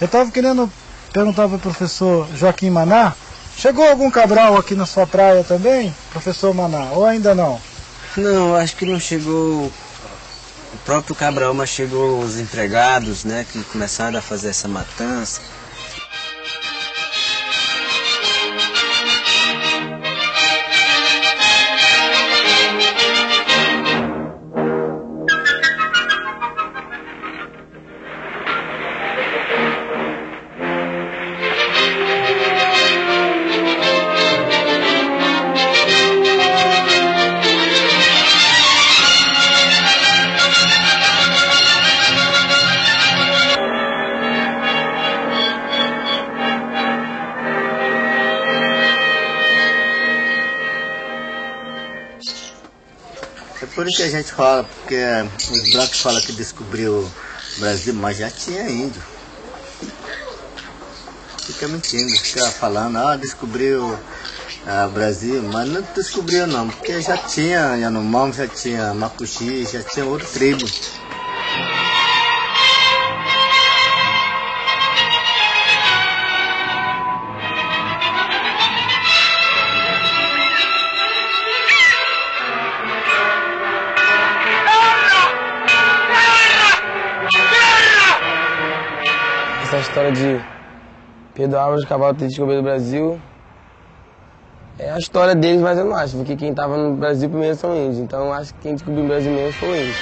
Eu estava querendo perguntar para o professor Joaquim Maná, chegou algum cabral aqui na sua praia também, professor Maná, ou ainda não? Não, acho que não chegou o próprio cabral, mas chegou os empregados, né, que começaram a fazer essa matança. É por isso que a gente fala, porque os brancos falam que descobriu o Brasil, mas já tinha índio. Fica mentindo, fica falando, descobriu o Brasil, mas não descobriu não, porque já tinha Yanomami, já tinha Macuxi, já tinha outra tribo. Essa história de Pedro Álvares Cabral ter descoberto o Brasil é a história deles, mas eu não acho, porque quem estava no Brasil primeiro são índios, então eu acho que quem descobriu o Brasil mesmo foi o índio.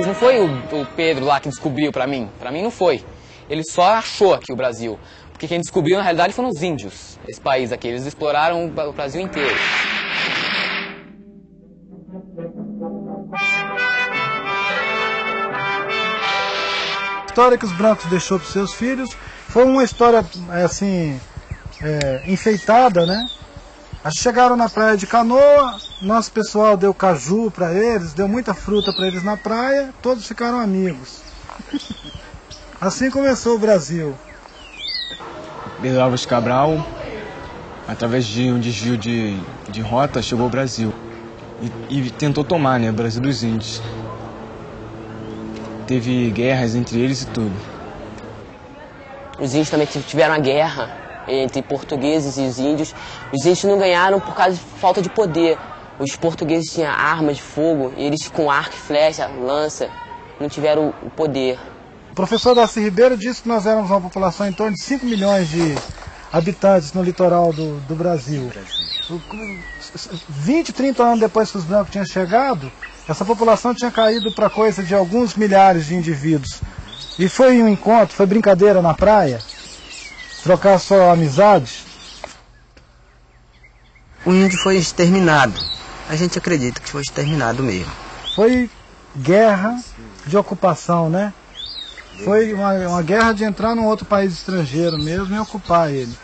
Não foi o Pedro lá que descobriu pra mim não foi. Ele só achou aqui o Brasil, porque quem descobriu na realidade foram os índios, esse país aqui, eles exploraram o Brasil inteiro. A história que os brancos deixou para os seus filhos foi uma história assim, enfeitada, né? Chegaram na praia de canoa, nosso pessoal deu caju para eles, deu muita fruta para eles na praia, todos ficaram amigos. Assim começou o Brasil. Pedro Álvares Cabral, através de um desvio de rota, chegou ao Brasil e tentou tomar, né, o Brasil dos índios. Teve guerras entre eles e tudo. Os índios também tiveram a guerra entre portugueses e os índios. Os índios não ganharam por causa de falta de poder. Os portugueses tinham armas de fogo e eles com arco e flecha, lança, não tiveram o poder. O professor Darcy Ribeiro disse que nós éramos uma população em torno de 5 milhões de habitantes no litoral do Brasil. 20, 30 anos depois que os brancos tinham chegado, essa população tinha caído para coisa de alguns milhares de indivíduos. E foi um encontro, foi brincadeira na praia, trocar só amizade. O índio foi exterminado. A gente acredita que foi exterminado mesmo. Foi guerra de ocupação, né? Foi uma guerra de entrar num outro país estrangeiro mesmo e ocupar ele.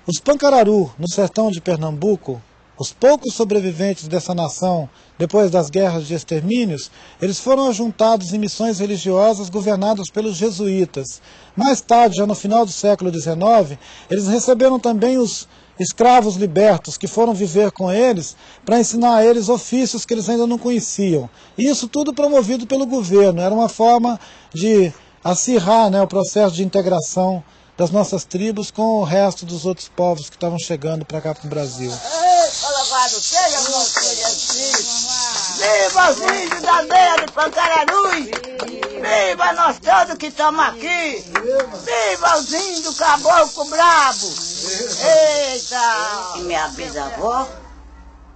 Os Pancararu, no sertão de Pernambuco, os poucos sobreviventes dessa nação, depois das guerras de extermínios, eles foram ajuntados em missões religiosas governadas pelos jesuítas. Mais tarde, já no final do século XIX, eles receberam também os escravos libertos que foram viver com eles para ensinar a eles ofícios que eles ainda não conheciam. E isso tudo promovido pelo governo. Era uma forma de acirrar, né, o processo de integração das nossas tribos com o resto dos outros povos que estavam chegando para cá para o Brasil. Louvado seja nosso Jesus! Viva os índios da aldeia de Pancararus! Viva nós todos que estamos aqui! Viva os índios caboclo brabo! Eita! E minha bisavó,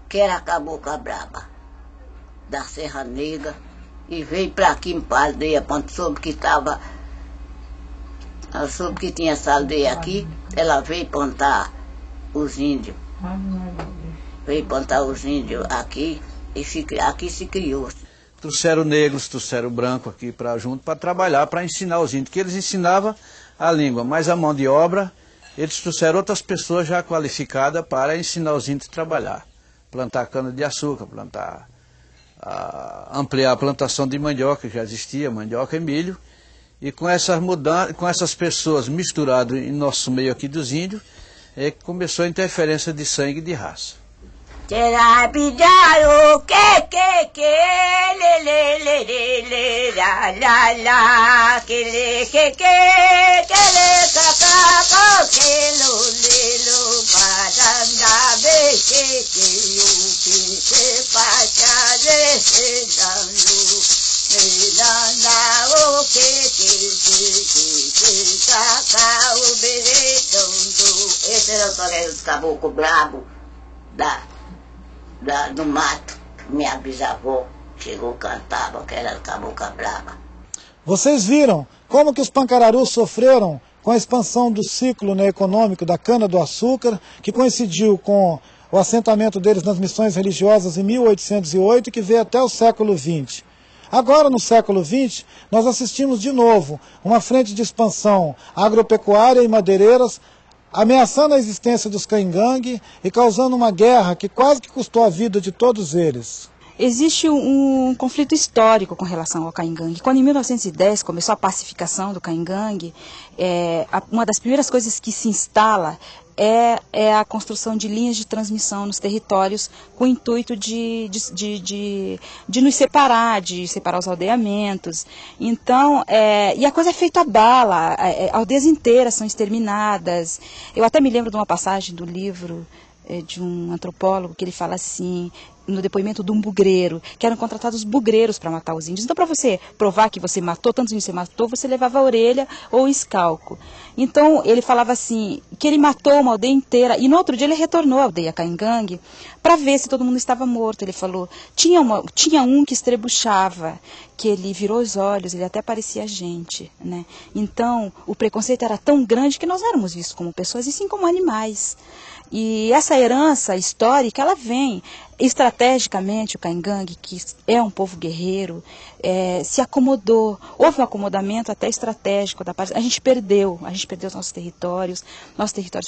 que era cabocla braba, da Serra Negra, e veio para aqui para a aldeia, quando soube que estava... Ela soube que tinha essa aldeia aqui, ela veio plantar os índios. Veio plantar os índios aqui e aqui se criou. Trouxeram negros, trouxeram branco aqui junto para trabalhar, para ensinar os índios, que eles ensinavam a língua, mas a mão de obra, eles trouxeram outras pessoas já qualificadas para ensinar os índios a trabalhar. Plantar cana-de-açúcar, ampliar a plantação de mandioca, que já existia, mandioca e milho, E com essas mudanças, com essas pessoas misturadas em nosso meio aqui dos índios, é que começou a interferência de sangue e de raça. Esse era o torneio dos caboclos brabo do mato. Minha bisavó chegou, cantava, que era cabocla braba. Vocês viram como que os pancararus sofreram com a expansão do ciclo, né, econômico da cana-do-açúcar, que coincidiu com o assentamento deles nas missões religiosas em 1808 e que veio até o século XX. Agora, no século XX, nós assistimos de novo uma frente de expansão agropecuária e madeireiras, ameaçando a existência dos caingangue e causando uma guerra que quase que custou a vida de todos eles. Existe um conflito histórico com relação ao caingangue. Quando em 1910 começou a pacificação do caingangue, uma das primeiras coisas que se instala é a construção de linhas de transmissão nos territórios com o intuito de nos separar, de separar os aldeamentos. Então, e a coisa é feita a bala, aldeias inteiras são exterminadas. Eu até me lembro de uma passagem do livro de um antropólogo que ele fala assim, no depoimento de um bugreiro, que eram contratados bugreiros para matar os índios. Então, para você provar que você matou, tantos índios você matou, você levava a orelha ou o escalco. Então, ele falava assim, que ele matou uma aldeia inteira, e no outro dia ele retornou à aldeia caingangue para ver se todo mundo estava morto. Ele falou, tinha um que estrebuchava, que ele virou os olhos, ele até parecia gente, né? Então, o preconceito era tão grande que nós não éramos vistos como pessoas, e sim como animais. E essa herança histórica, ela vem estrategicamente. O caingangue, que é um povo guerreiro, se acomodou. Houve um acomodamento até estratégico da parte. A gente perdeu os nossos territórios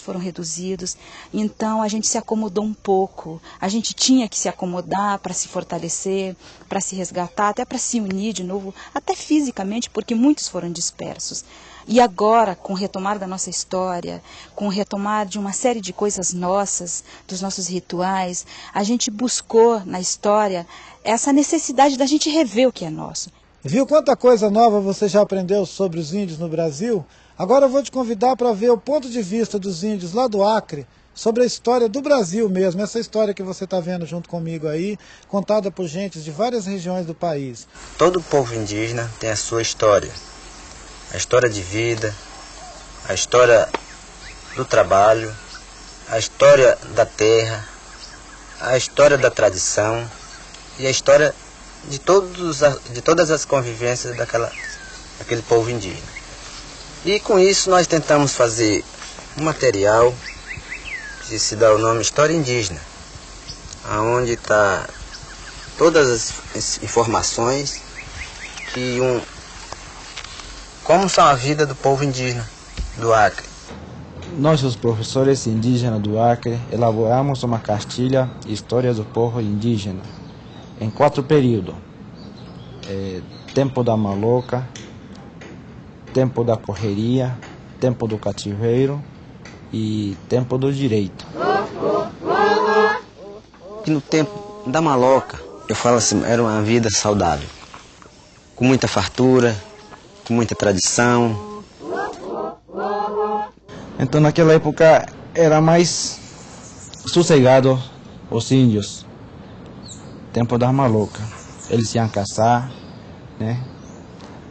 foram reduzidos. Então a gente se acomodou um pouco. A gente tinha que se acomodar para se fortalecer, para se resgatar, até para se unir de novo, até fisicamente, porque muitos foram dispersos. E agora, com o retomar da nossa história, com o retomar de uma série de coisas nossas, dos nossos rituais, a gente buscou na história essa necessidade da gente rever o que é nosso. Viu quanta coisa nova você já aprendeu sobre os índios no Brasil? Agora eu vou te convidar para ver o ponto de vista dos índios lá do Acre, sobre a história do Brasil mesmo, essa história que você está vendo junto comigo aí, contada por gente de várias regiões do país. Todo povo indígena tem a sua história. A história de vida, a história do trabalho, a história da terra, a história da tradição e a história de todas as convivências daquele povo indígena. E com isso nós tentamos fazer um material que se dá o nome História Indígena, onde está todas as informações como são a vida do povo indígena do Acre. Nós, os professores indígenas do Acre, elaboramos uma cartilha História do Povo Indígena em 4 períodos. Tempo da maloca, tempo da correria, tempo do cativeiro e tempo do direito. E no tempo da maloca, eu falo assim, era uma vida saudável, com muita fartura, com muita tradição. Então naquela época era mais sossegado os índios. Tempo da maloca. Eles iam caçar, né?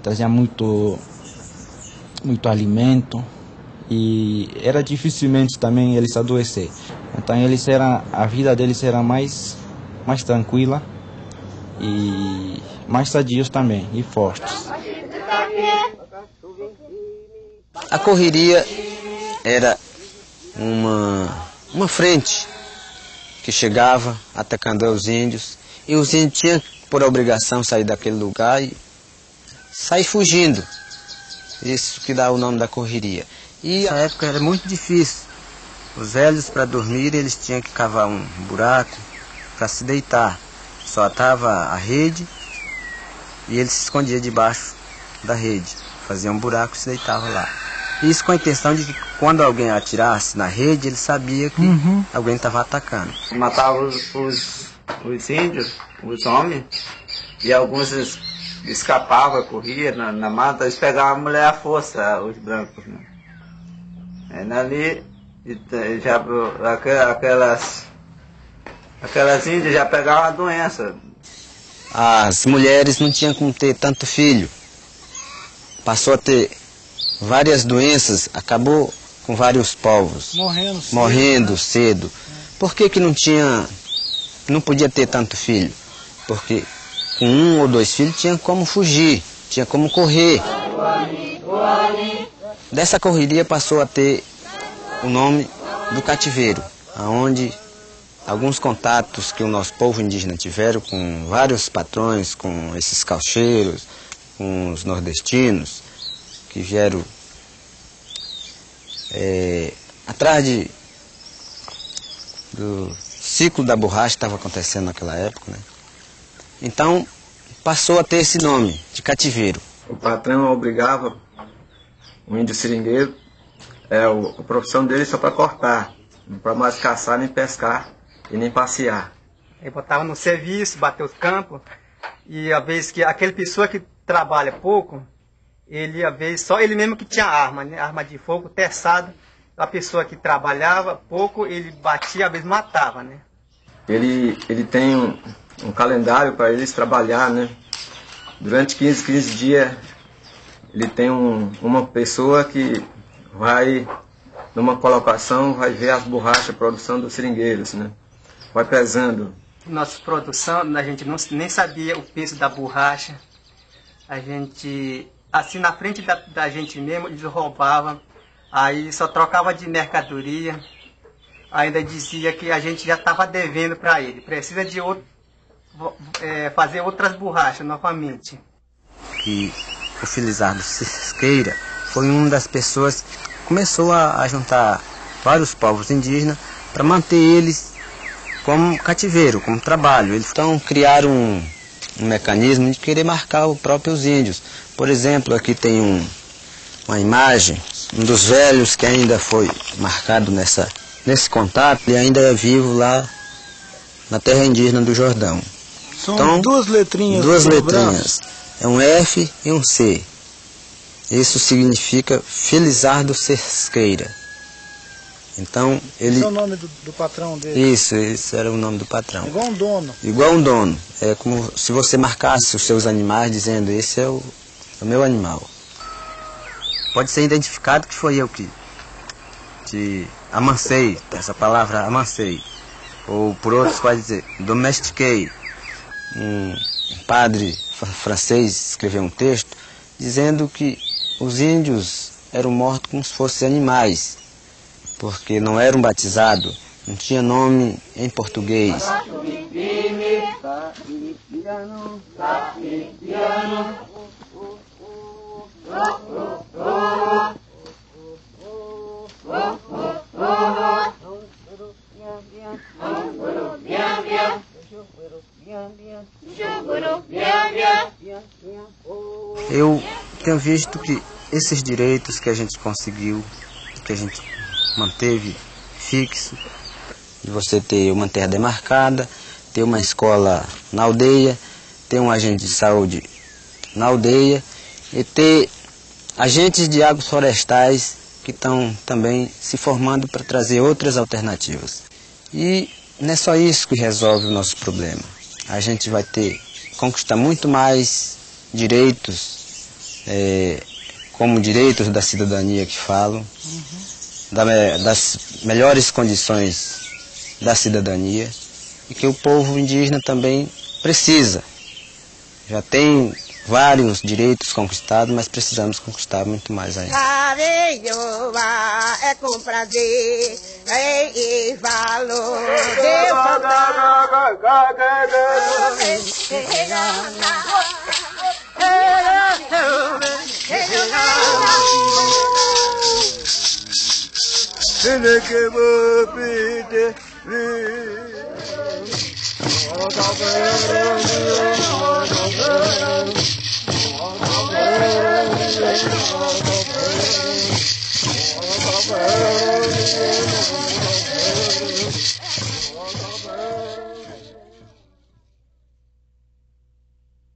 Traziam muito alimento e era dificilmente também eles adoecer. Então a vida deles era mais tranquila e mais sadios também e fortes. A correria era uma frente que chegava atacando os índios, e os índios tinham por obrigação sair daquele lugar e sair fugindo. Isso que dá o nome da correria. E na época era muito difícil. Os velhos, para dormir, eles tinham que cavar um buraco para se deitar. Só atava a rede e ele se escondia debaixo da rede. fazia um buraco e se deitava lá. Isso com a intenção de que quando alguém atirasse na rede, ele sabia que alguém estava atacando. Matava os índios, os homens, e alguns escapavam, corriam na mata, eles pegavam a mulher à força, os brancos. Né? Ali, já, aquelas índias já pegavam a doença. As mulheres não tinham como ter tanto filho. Passou a ter várias doenças, acabou com vários povos. Morrendo cedo. Por que não podia ter tanto filho? Porque com 1 ou 2 filhos tinha como fugir, tinha como correr. Dessa correria passou a ter o nome do cativeiro, onde alguns contatos que o nosso povo indígena tiveram com vários patrões, com esses caucheiros, com os nordestinos, que vieram atrás do ciclo da borracha que estava acontecendo naquela época, né? Então passou a ter esse nome de cativeiro. O patrão obrigava o índio seringueiro, a profissão dele só para cortar, não para mais caçar nem pescar e nem passear. Ele botava no serviço, bateu os campos, e a vez que aquele pessoa que trabalha pouco, ele a vez só ele mesmo que tinha arma, né? Arma de fogo, terçado. A pessoa que trabalhava pouco, ele batia, a vez matava, né? Ele tem um calendário para eles trabalhar, né? Durante 15 dias, ele tem uma pessoa que vai, numa colocação, vai ver as borrachas, a produção dos seringueiros, né? Vai pesando. Nossa produção, a gente nem sabia o peso da borracha. A gente, assim na frente da gente mesmo, eles roubavam. Aí só trocava de mercadoria. Ainda dizia que a gente já estava devendo para ele. Precisa de fazer outras borrachas novamente. E o Felizardo Cerqueira foi uma das pessoas que começou a juntar vários povos indígenas para manter eles como cativeiro, como trabalho. Eles então criaram um mecanismo de querer marcar os próprios índios. Por exemplo, aqui tem uma imagem, um dos velhos que ainda foi marcado nesse contato, ele ainda é vivo lá na terra indígena do Jordão. São então, duas letrinhas. Duas letrinhas. É um F e um C. Isso significa Felizardo Cerqueira. Então, ele... Esse é o nome do patrão dele? Isso, esse era o nome do patrão. Igual um dono. Igual um dono. É como se você marcasse os seus animais dizendo, esse é o meu animal. Pode ser identificado que foi eu que amancei, essa palavra amancei. Ou por outros pode dizer, domestiquei. Um padre francês escreveu um texto dizendo que os índios eram mortos como se fossem animais, porque não eram batizados, não tinha nome em português. Eu tenho visto que esses direitos que a gente conseguiu, que a gente manteve fixo, de você ter uma terra demarcada, ter uma escola na aldeia, ter um agente de saúde na aldeia e ter agentes de águas florestais que estão também se formando para trazer outras alternativas. E não é só isso que resolve o nosso problema. A gente vai conquistar muito mais direitos, como direitos da cidadania que falam, das melhores condições da cidadania, e que o povo indígena também precisa. Já tem vários direitos conquistados, mas precisamos conquistar muito mais ainda. É com prazer e valor. Bye.